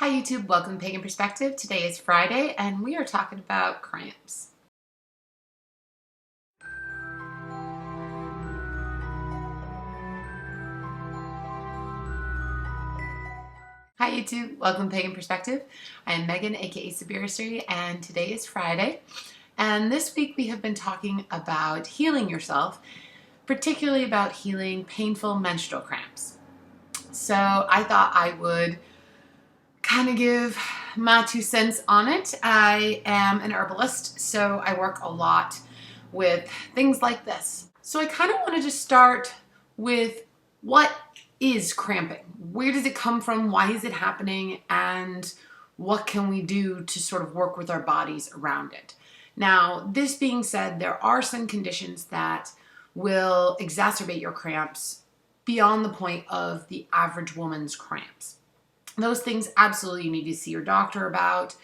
Hi YouTube, welcome to Pagan Perspective. Today is Friday and we are talking about cramps. Hi YouTube, welcome to Pagan Perspective. I am Megan, aka Sabirasri, and today is Friday. And this week we have been talking about healing yourself, particularly about healing painful menstrual cramps. So I thought I would kind of give my 2 cents on it. I am an herbalist, so I work a lot with things like this. So I kind of wanted to start with what is cramping? Where does it come from? Why is it happening? And what can we do to sort of work with our bodies around it? Now, this being said, there are some conditions that will exacerbate your cramps beyond the point of the average woman's cramps. Those things absolutely you need to see your doctor about.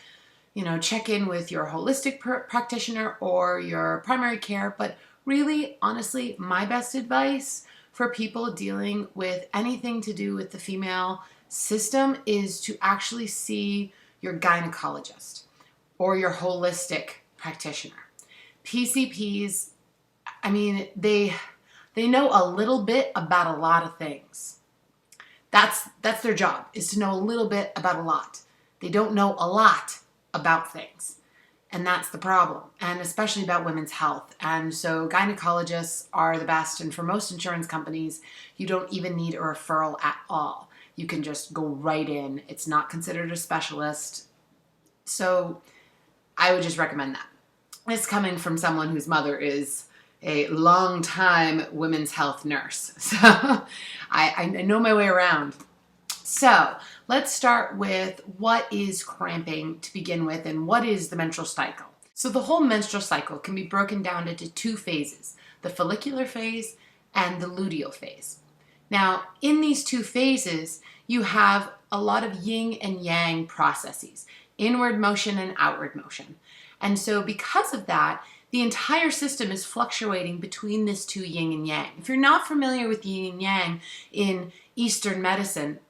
Check in with your holistic practitioner or your primary care. But really, honestly, my best advice for people dealing with anything to do with the female system is to actually see your gynecologist or your holistic practitioner. PCPs, they know a little bit about a lot of things. That's their job, is to know a little bit about a lot. They don't know a lot about things. And that's the problem, and especially about women's health. And so gynecologists are the best, and for most insurance companies, you don't even need a referral at all. You can just go right in. It's not considered a specialist. So I would just recommend that. This coming from someone whose mother is a long-time women's health nurse. So I know my way around. So let's start with what is cramping to begin with and what is the menstrual cycle. So the whole menstrual cycle can be broken down into two phases, the follicular phase and the luteal phase. Now, in these two phases, you have a lot of yin and yang processes, inward motion and outward motion. And so because of that, the entire system is fluctuating between this two yin and yang. If you're not familiar with yin and yang in Eastern medicine,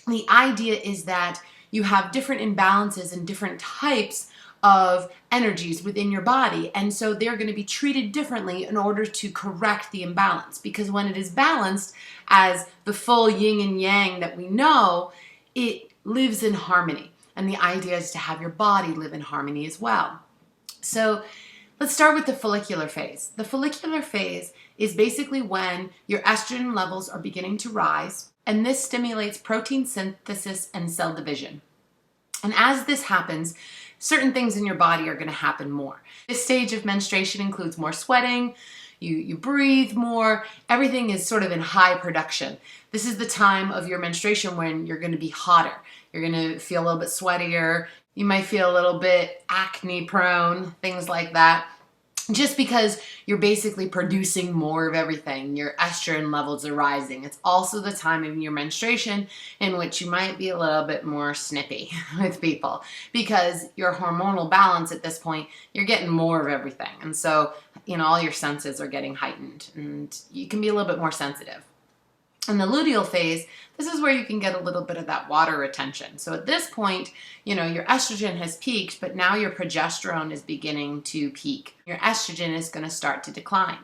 the idea is that you have different imbalances and different types of energies within your body. And so they're going to be treated differently in order to correct the imbalance. Because when it is balanced as the full yin and yang that we know, it lives in harmony. And the idea is to have your body live in harmony as well. So let's start with the follicular phase. The follicular phase is basically when your estrogen levels are beginning to rise, and this stimulates protein synthesis and cell division. And as this happens, certain things in your body are going to happen more. This stage of menstruation includes more sweating, you breathe more, everything is sort of in high production. This is the time of your menstruation when you're going to be hotter. You're going to feel a little bit sweatier. You might feel a little bit acne prone, things like that. Just because you're basically producing more of everything. Your estrogen levels are rising. It's also the time of your menstruation in which you might be a little bit more snippy with people because your hormonal balance at this point, you're getting more of everything. And so, all your senses are getting heightened and you can be a little bit more sensitive. In the luteal phase, this is where you can get a little bit of that water retention. So at this point, your estrogen has peaked, but now your progesterone is beginning to peak. Your estrogen is going to start to decline.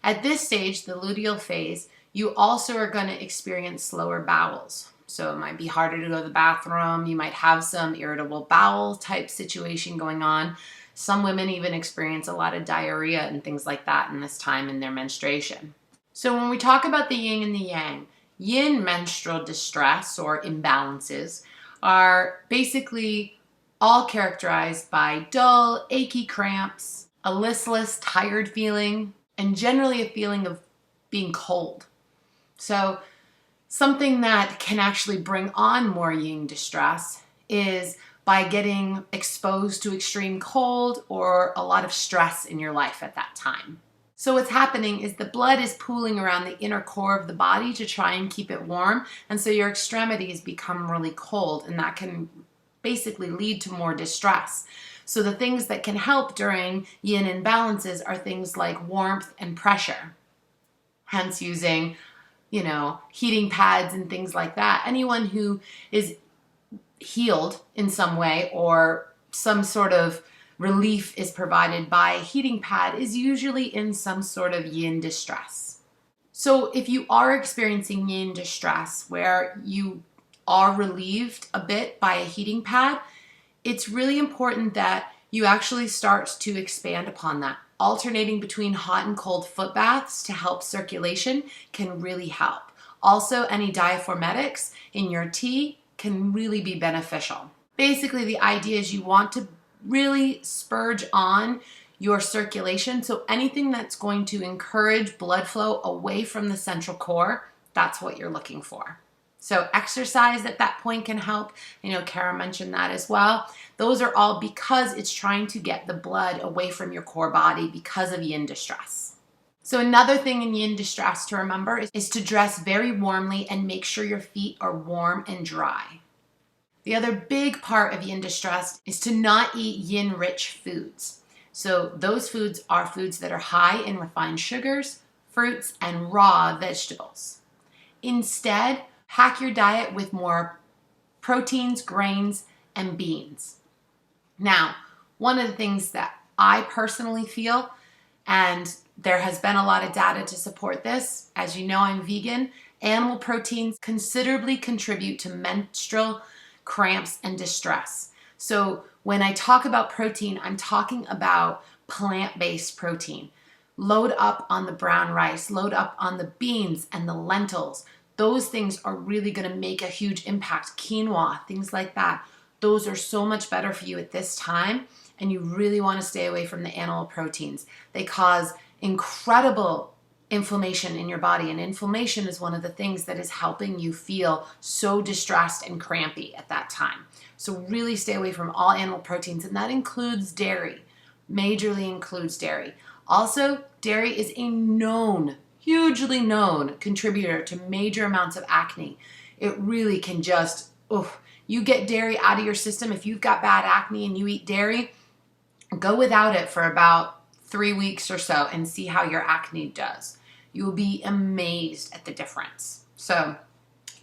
At this stage, the luteal phase, you also are going to experience slower bowels. So it might be harder to go to the bathroom. You might have some irritable bowel type situation going on. Some women even experience a lot of diarrhea and things like that in this time in their menstruation. So when we talk about the yin and the yang, yin menstrual distress or imbalances are basically all characterized by dull, achy cramps, a listless, tired feeling, and generally a feeling of being cold. So something that can actually bring on more yin distress is by getting exposed to extreme cold or a lot of stress in your life at that time. So what's happening is the blood is pooling around the inner core of the body to try and keep it warm. And so your extremities become really cold, and that can basically lead to more distress. So the things that can help during yin imbalances are things like warmth and pressure. Hence using, heating pads and things like that. Anyone who is healed in some way, or some sort of relief is provided by a heating pad, is usually in some sort of yin distress. So if you are experiencing yin distress where you are relieved a bit by a heating pad, it's really important that you actually start to expand upon that. Alternating between hot and cold foot baths to help circulation can really help. Also, any diaphormetics in your tea can really be beneficial. Basically, the idea is you want to really spurge on your circulation. So anything that's going to encourage blood flow away from the central core, that's what you're looking for. So exercise at that point can help. I know Kara mentioned that as well. Those are all because it's trying to get the blood away from your core body because of yin distress. So another thing in yin distress to remember is to dress very warmly and make sure your feet are warm and dry. The other big part of yin distress is to not eat yin-rich foods. So those foods are foods that are high in refined sugars, fruits, and raw vegetables. Instead, pack your diet with more proteins, grains, and beans. Now, one of the things that I personally feel, and there has been a lot of data to support this, as you know, I'm vegan, animal proteins considerably contribute to menstrual cramps and distress. So when I talk about protein, I'm talking about plant-based protein. Load up on the brown rice, load up on the beans and the lentils. Those things are really going to make a huge impact. Quinoa, things like that. Those are so much better for you at this time, and you really want to stay away from the animal proteins. They cause incredible inflammation in your body, and inflammation is one of the things that is helping you feel so distressed and crampy at that time. So really stay away from all animal proteins, and that includes dairy. Majorly includes dairy. Also, dairy is a known, hugely known contributor to major amounts of acne. It really can just, you get dairy out of your system. If you've got bad acne and you eat dairy, go without it for about 3 weeks or so and see how your acne does. You will be amazed at the difference. So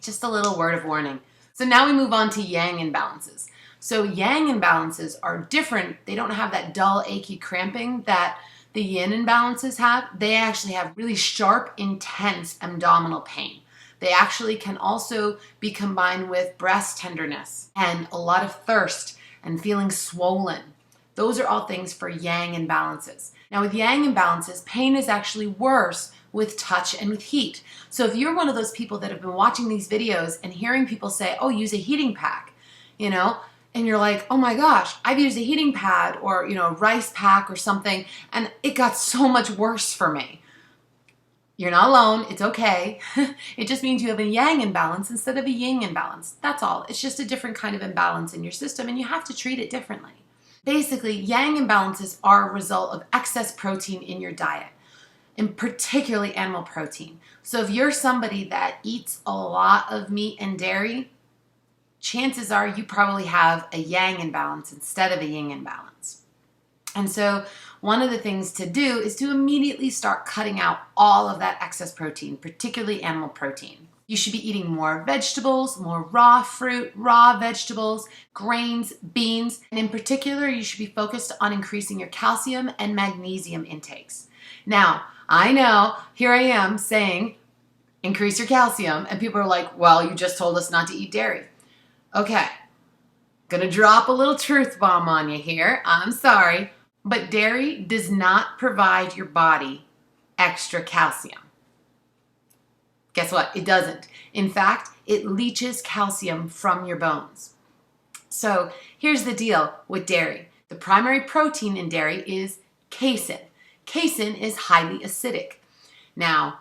just a little word of warning. So now we move on to yang imbalances. So yang imbalances are different. They don't have that dull, achy cramping that the yin imbalances have. They actually have really sharp, intense abdominal pain. They actually can also be combined with breast tenderness and a lot of thirst and feeling swollen. Those are all things for yang imbalances. Now with yang imbalances, pain is actually worse with touch and with heat. So if you're one of those people that have been watching these videos and hearing people say, oh, use a heating pack, and you're like, oh my gosh, I've used a heating pad or, a rice pack or something, and it got so much worse for me. You're not alone. It's okay. It just means you have a yang imbalance instead of a yin imbalance. That's all. It's just a different kind of imbalance in your system, and you have to treat it differently. Basically, yang imbalances are a result of excess protein in your diet, and particularly animal protein. So if you're somebody that eats a lot of meat and dairy, chances are you probably have a yang imbalance instead of a yin imbalance. And so one of the things to do is to immediately start cutting out all of that excess protein, particularly animal protein. You should be eating more vegetables, more raw fruit, raw vegetables, grains, beans, and in particular, you should be focused on increasing your calcium and magnesium intakes. Now, I know, here I am saying, increase your calcium, and people are like, well, you just told us not to eat dairy. Okay, gonna drop a little truth bomb on you here. I'm sorry, but dairy does not provide your body extra calcium. Guess what? It doesn't. In fact, it leaches calcium from your bones. So here's the deal with dairy. The primary protein in dairy is casein. Casein is highly acidic. Now,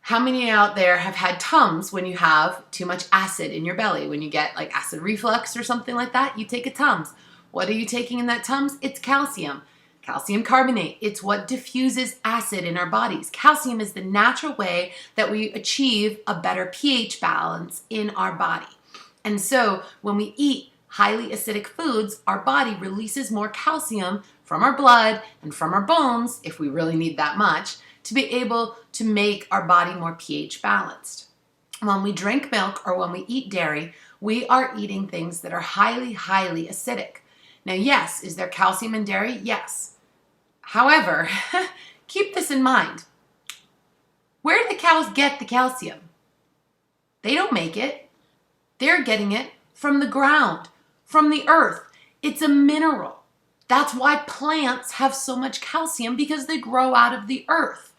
how many out there have had Tums when you have too much acid in your belly? When you get like acid reflux or something like that, you take a Tums. What are you taking in that Tums? It's calcium. Calcium carbonate. It's what diffuses acid in our bodies. Calcium is the natural way that we achieve a better pH balance in our body. And so when we eat highly acidic foods, our body releases more calcium from our blood and from our bones, if we really need that much, to be able to make our body more pH balanced. When we drink milk or when we eat dairy, we are eating things that are highly, highly acidic. Now, yes, is there calcium in dairy? Yes. However, keep this in mind. Where do the cows get the calcium? They don't make it. They're getting it from the ground, from the earth. It's a mineral. That's why plants have so much calcium, because they grow out of the earth.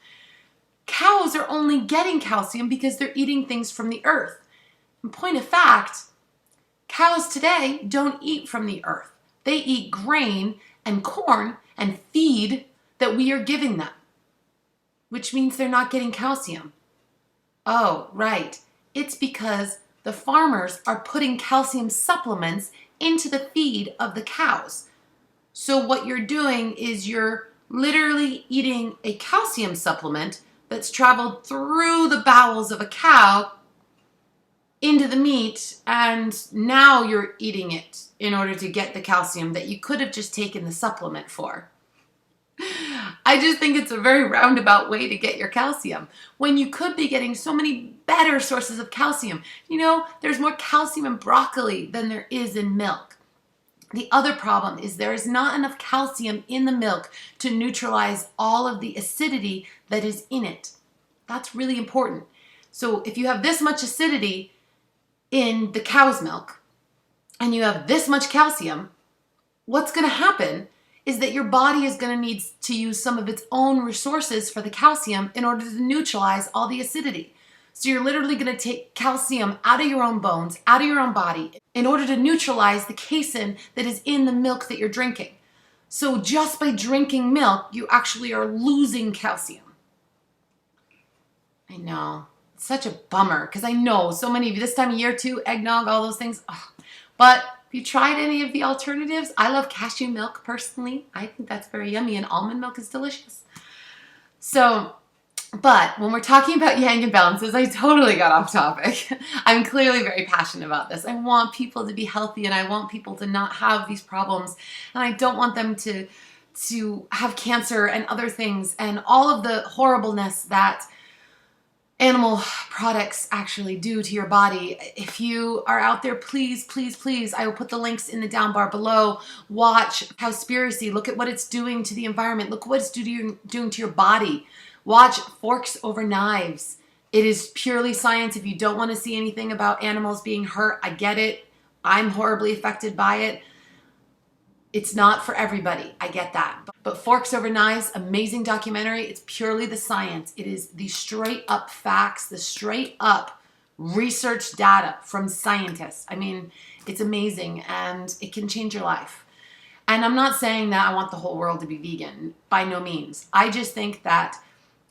Cows are only getting calcium because they're eating things from the earth. In point of fact, cows today don't eat from the earth. They eat grain and corn and feed that we are giving them, which means they're not getting calcium. Oh, right. It's because the farmers are putting calcium supplements into the feed of the cows. So what you're doing is you're literally eating a calcium supplement that's traveled through the bowels of a cow into the meat, and now you're eating it in order to get the calcium that you could have just taken the supplement for. I just think it's a very roundabout way to get your calcium when you could be getting so many better sources of calcium. You know, there's more calcium in broccoli than there is in milk. The other problem is there is not enough calcium in the milk to neutralize all of the acidity that is in it. That's really important. So if you have this much acidity in the cow's milk and you have this much calcium, what's going to happen is that your body is going to need to use some of its own resources for the calcium in order to neutralize all the acidity. So you're literally going to take calcium out of your own bones, out of your own body, in order to neutralize the casein that is in the milk that you're drinking. So just by drinking milk, you actually are losing calcium. I know. It's such a bummer, because I know so many of you, this time of year too, eggnog, all those things. Ugh. But if you tried any of the alternatives, I love cashew milk personally. I think that's very yummy, and almond milk is delicious. So, but when we're talking about yang imbalances, I totally got off topic. I'm clearly very passionate about this. I want people to be healthy, and I want people to not have these problems, and I don't want them to have cancer and other things and all of the horribleness that animal products actually do to your body. If you are out there, please, please, please, I will put the links in the down bar below. Watch Cowspiracy. Look at what it's doing to the environment. Look what it's doing to your body. Watch Forks Over Knives. It is purely science. If you don't want to see anything about animals being hurt, I get it. I'm horribly affected by it. It's not for everybody. I get that. But Forks Over Knives, amazing documentary. It's purely the science. It is the straight up facts, the straight up research data from scientists. I mean, it's amazing, and it can change your life. And I'm not saying that I want the whole world to be vegan. By no means. I just think that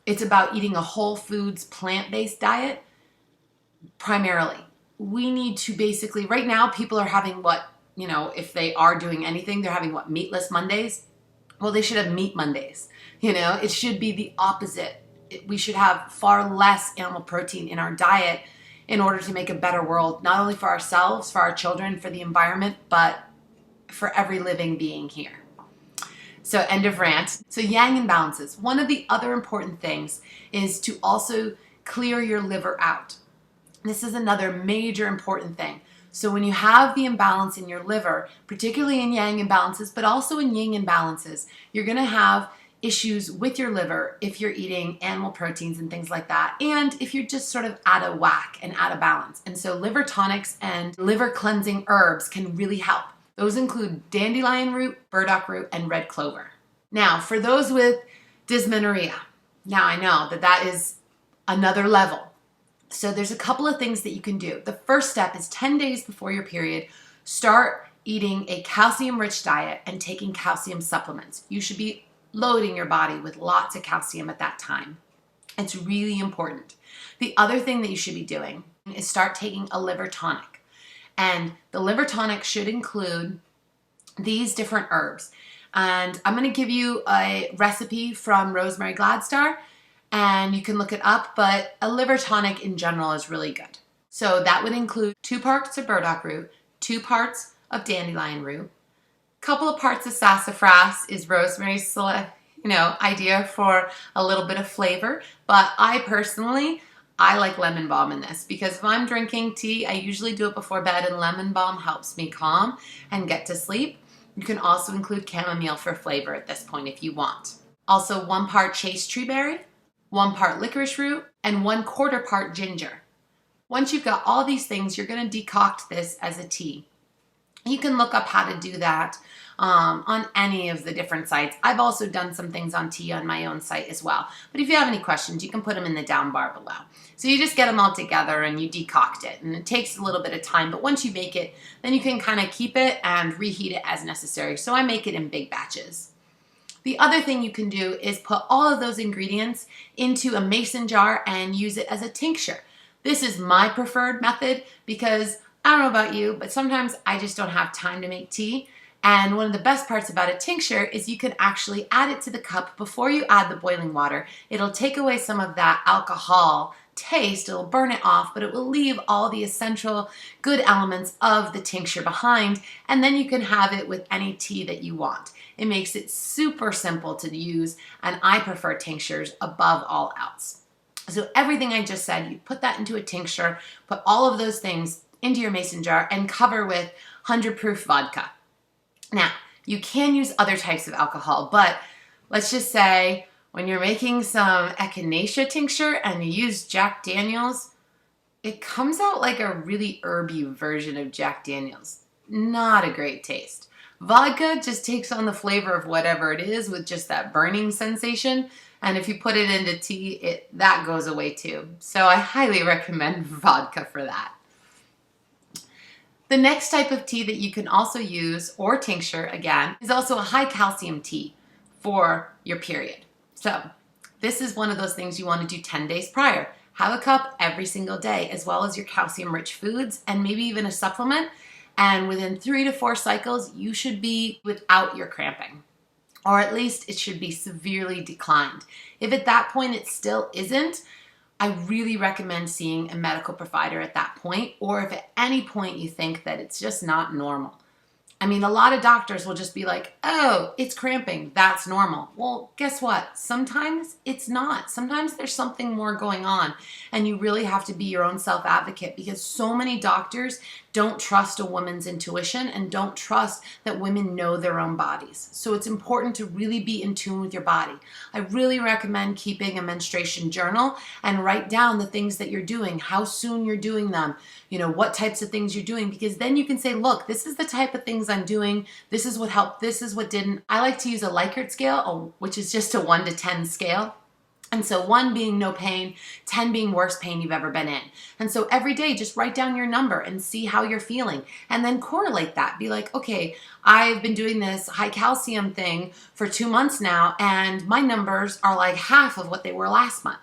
it's about eating a whole foods, plant-based diet primarily. We need to basically, right now people are having what, you know, if they are doing anything, they're having what, meatless Mondays? Well, they should have meat Mondays. You know, it should be the opposite. We should have far less animal protein in our diet in order to make a better world, not only for ourselves, for our children, for the environment, but for every living being here. So end of rant. So yang imbalances. One of the other important things is to also clear your liver out. This is another major important thing. So when you have the imbalance in your liver, particularly in yang imbalances, but also in yin imbalances, you're going to have issues with your liver if you're eating animal proteins and things like that, and if you're just sort of out of whack and out of balance. And so liver tonics and liver cleansing herbs can really help. Those include dandelion root, burdock root, and red clover. Now, for those with dysmenorrhea, now I know that that is another level. So there's a couple of things that you can do. The first step is 10 days before your period, start eating a calcium-rich diet and taking calcium supplements. You should be loading your body with lots of calcium at that time. It's really important. The other thing that you should be doing is start taking a liver tonic. And the liver tonic should include these different herbs. And I'm going to give you a recipe from Rosemary Gladstar, and you can look it up, but a liver tonic in general is really good. So that would include 2 parts of burdock root, 2 parts of dandelion root, a couple of parts of sassafras is Rosemary's idea for a little bit of flavor, but I personally, I like lemon balm in this because if I'm drinking tea, I usually do it before bed, and lemon balm helps me calm and get to sleep. You can also include chamomile for flavor at this point if you want. Also 1 part chaste tree berry, 1 part licorice root, and 1/4 part ginger. Once you've got all these things, you're going to decoct this as a tea. You can look up how to do that on any of the different sites. I've also done some things on tea on my own site as well. But if you have any questions, you can put them in the down bar below. So you just get them all together and you decoct it. And it takes a little bit of time, but once you make it, then you can kind of keep it and reheat it as necessary. So I make it in big batches. The other thing you can do is put all of those ingredients into a mason jar and use it as a tincture. This is my preferred method because I don't know about you, but sometimes I just don't have time to make tea. And one of the best parts about a tincture is you can actually add it to the cup before you add the boiling water. It'll take away some of that alcohol taste, it'll burn it off, but it will leave all the essential good elements of the tincture behind, and then you can have it with any tea that you want. It makes it super simple to use, and I prefer tinctures above all else. So everything I just said, you put that into a tincture, put all of those things into your mason jar, and cover with 100 proof vodka. Now, you can use other types of alcohol, but let's just say when you're making some echinacea tincture and you use Jack Daniels, it comes out like a really herby version of Jack Daniels. Not a great taste. Vodka just takes on the flavor of whatever it is with just that burning sensation. And if you put it into tea, that goes away too. So I highly recommend vodka for that. The next type of tea that you can also use, or tincture again, is also a high calcium tea for your period. So this is one of those things you want to do 10 days prior. Have a cup every single day, as well as your calcium-rich foods and maybe even a supplement. And within 3 to 4 cycles, you should be without your cramping. Or at least it should be severely declined. If at that point it still isn't, I really recommend seeing a medical provider at that point, or if at any point you think that it's just not normal. I mean, a lot of doctors will just be like, oh, it's cramping, that's normal. Well, guess what? Sometimes it's not. Sometimes there's something more going on, and you really have to be your own self-advocate because so many doctors don't trust a woman's intuition and don't trust that women know their own bodies. So it's important to really be in tune with your body. I really recommend keeping a menstruation journal and write down the things that you're doing, how soon you're doing them, what types of things you're doing, because then you can say, look, this is the type of things I'm doing. This is what helped. This is what didn't. I like to use a Likert scale, which is just a 1 to 10 scale. And so 1 being no pain, 10 being worst pain you've ever been in. And so every day, just write down your number and see how you're feeling. And then correlate that. Be like, okay, I've been doing this high calcium thing for 2 months now, and my numbers are like half of what they were last month.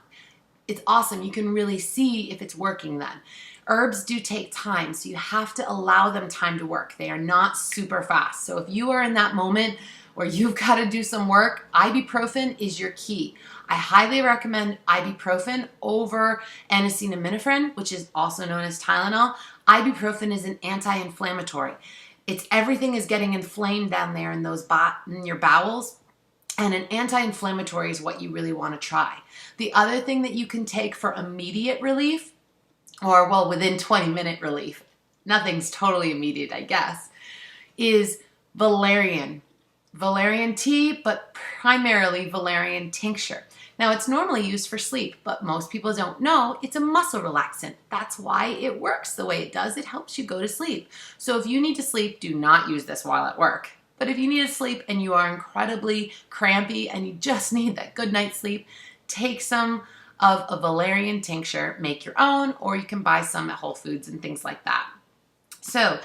It's awesome. You can really see if it's working then. Herbs do take time, so you have to allow them time to work. They are not super fast. So if you are in that moment where you've got to do some work, ibuprofen is your key. I highly recommend ibuprofen over acetaminophen, which is also known as Tylenol. Ibuprofen is an anti-inflammatory. Everything is getting inflamed down there in your bowels, and an anti-inflammatory is what you really want to try. The other thing that you can take for immediate relief, or within 20-minute relief, nothing's totally immediate, I guess, is valerian. Valerian tea, but primarily valerian tincture. Now, it's normally used for sleep, but most people don't know it's a muscle relaxant. That's why it works the way it does. It helps you go to sleep. So if you need to sleep, do not use this while at work. But if you need to sleep and you are incredibly crampy and you just need that good night's sleep, take some of a valerian tincture, make your own, or you can buy some at Whole Foods and things like that. So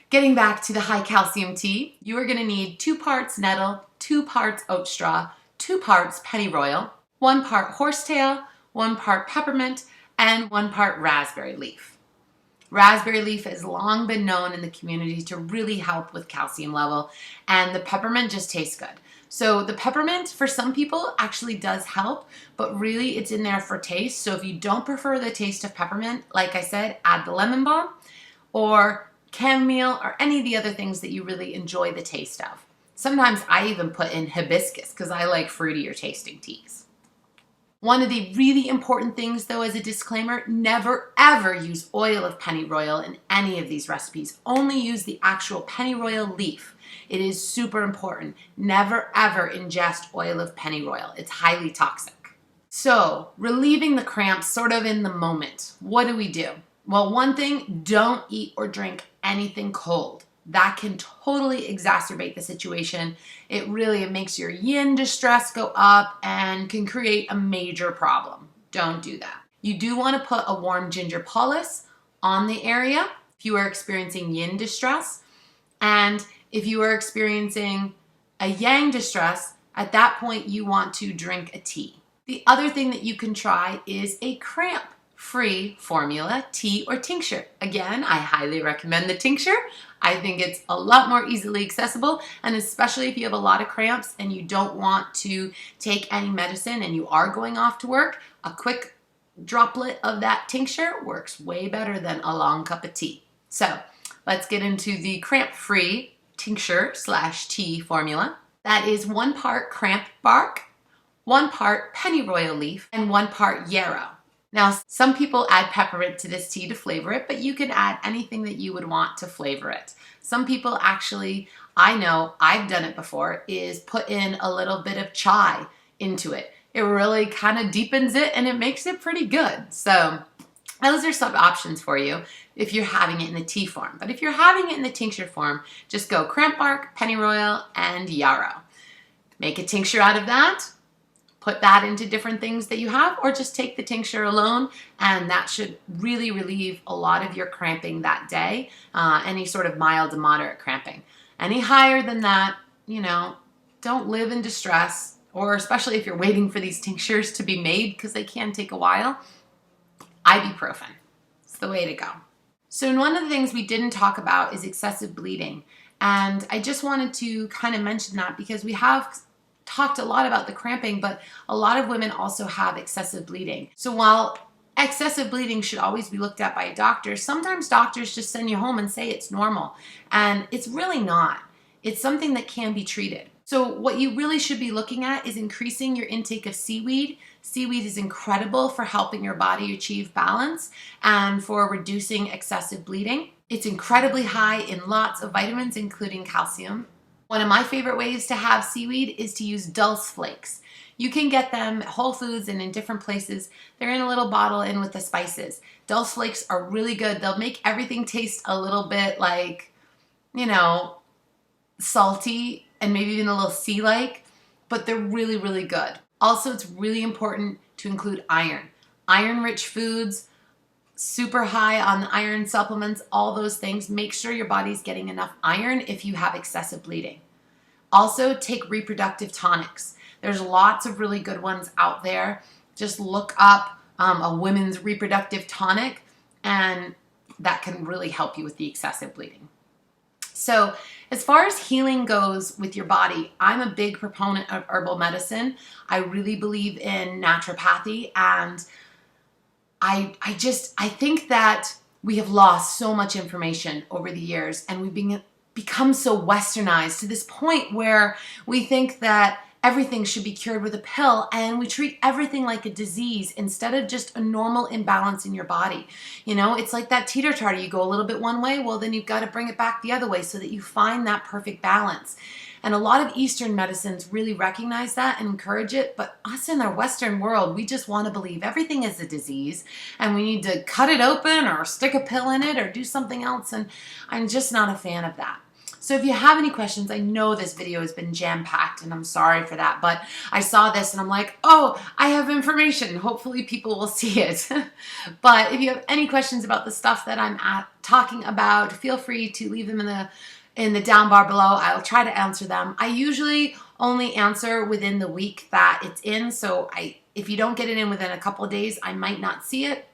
getting back to the high calcium tea, you are going to need 2 parts nettle, 2 parts oat straw, 2 parts pennyroyal, 1 part horsetail, 1 part peppermint, and 1 part raspberry leaf. Raspberry leaf has long been known in the community to really help with calcium level, and the peppermint just tastes good. So the peppermint for some people actually does help, but really it's in there for taste. So if you don't prefer the taste of peppermint, like I said, add the lemon balm or chamomile or any of the other things that you really enjoy the taste of. Sometimes I even put in hibiscus because I like fruitier tasting teas. One of the really important things, though, as a disclaimer, never ever use oil of pennyroyal in any of these recipes. Only use the actual pennyroyal leaf. It is super important. Never ever ingest oil of pennyroyal. It's highly toxic. So, relieving the cramps sort of in the moment. What do? Well, one thing, don't eat or drink anything cold. That can totally exacerbate the situation. It makes your yin distress go up and can create a major problem. Don't do that. You do want to put a warm ginger poultice on the area if you are experiencing yin distress. And if you are experiencing a yang distress, at that point you want to drink a tea. The other thing that you can try is a cramp-free formula, tea or tincture. Again, I highly recommend the tincture. I think it's a lot more easily accessible, and especially if you have a lot of cramps and you don't want to take any medicine and you are going off to work, a quick droplet of that tincture works way better than a long cup of tea. So let's get into the cramp-free tincture/tea formula. That is 1 part cramp bark, 1 part pennyroyal leaf, and 1 part yarrow. Now, some people add peppermint to this tea to flavor it, but you can add anything that you would want to flavor it. Some people actually, I know, I've done it before, is put in a little bit of chai into it. It really kind of deepens it and it makes it pretty good. So those are some options for you if you're having it in the tea form. But if you're having it in the tincture form, just go cramp bark, pennyroyal, and yarrow. Make a tincture out of that. Put that into different things that you have, or just take the tincture alone, and that should really relieve a lot of your cramping that day, any sort of mild to moderate cramping. Any higher than that, don't live in distress, or especially if you're waiting for these tinctures to be made, because they can take a while, ibuprofen. It's the way to go. So one of the things we didn't talk about is excessive bleeding, and I just wanted to kind of mention that because we have talked a lot about the cramping, but a lot of women also have excessive bleeding. So while excessive bleeding should always be looked at by a doctor, sometimes doctors just send you home and say it's normal, and it's really not. It's something that can be treated. So what you really should be looking at is increasing your intake of seaweed. Seaweed is incredible for helping your body achieve balance and for reducing excessive bleeding. It's incredibly high in lots of vitamins, including calcium. One of my favorite ways to have seaweed is to use dulse flakes. You can get them at Whole Foods and in different places. They're in a little bottle in with the spices. Dulse flakes are really good. They'll make everything taste a little bit like, salty and maybe even a little sea-like, but they're really, really good. Also, it's really important to include iron. Iron-rich foods, super high on the iron supplements, all those things. Make sure your body's getting enough iron if you have excessive bleeding. Also, take reproductive tonics. There's lots of really good ones out there. Just look up a women's reproductive tonic, and that can really help you with the excessive bleeding. So as far as healing goes with your body, I'm a big proponent of herbal medicine. I really believe in naturopathy, and I think that we have lost so much information over the years, and we've become so westernized to this point where we think that everything should be cured with a pill, and we treat everything like a disease instead of just a normal imbalance in your body. It's like that teeter-totter. You go a little bit one way, well, then you've got to bring it back the other way so that you find that perfect balance. And a lot of Eastern medicines really recognize that and encourage it, but us in our Western world, we just want to believe everything is a disease, and we need to cut it open or stick a pill in it or do something else, and I'm just not a fan of that. So if you have any questions, I know this video has been jam-packed, and I'm sorry for that, but I saw this and I'm like, oh, I have information. Hopefully people will see it. But if you have any questions about the stuff that I'm talking about, feel free to leave them in the down bar below. I'll try to answer them. I usually only answer within the week that it's in, so if you don't get it in within a couple of days, I might not see it.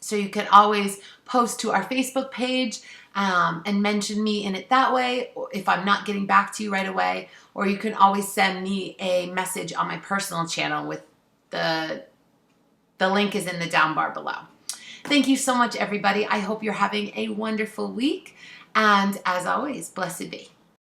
So you can always post to our Facebook page and mention me in it that way, if I'm not getting back to you right away, or you can always send me a message on my personal channel with the link is in the down bar below. Thank you so much, everybody. I hope you're having a wonderful week, and as always, blessed be.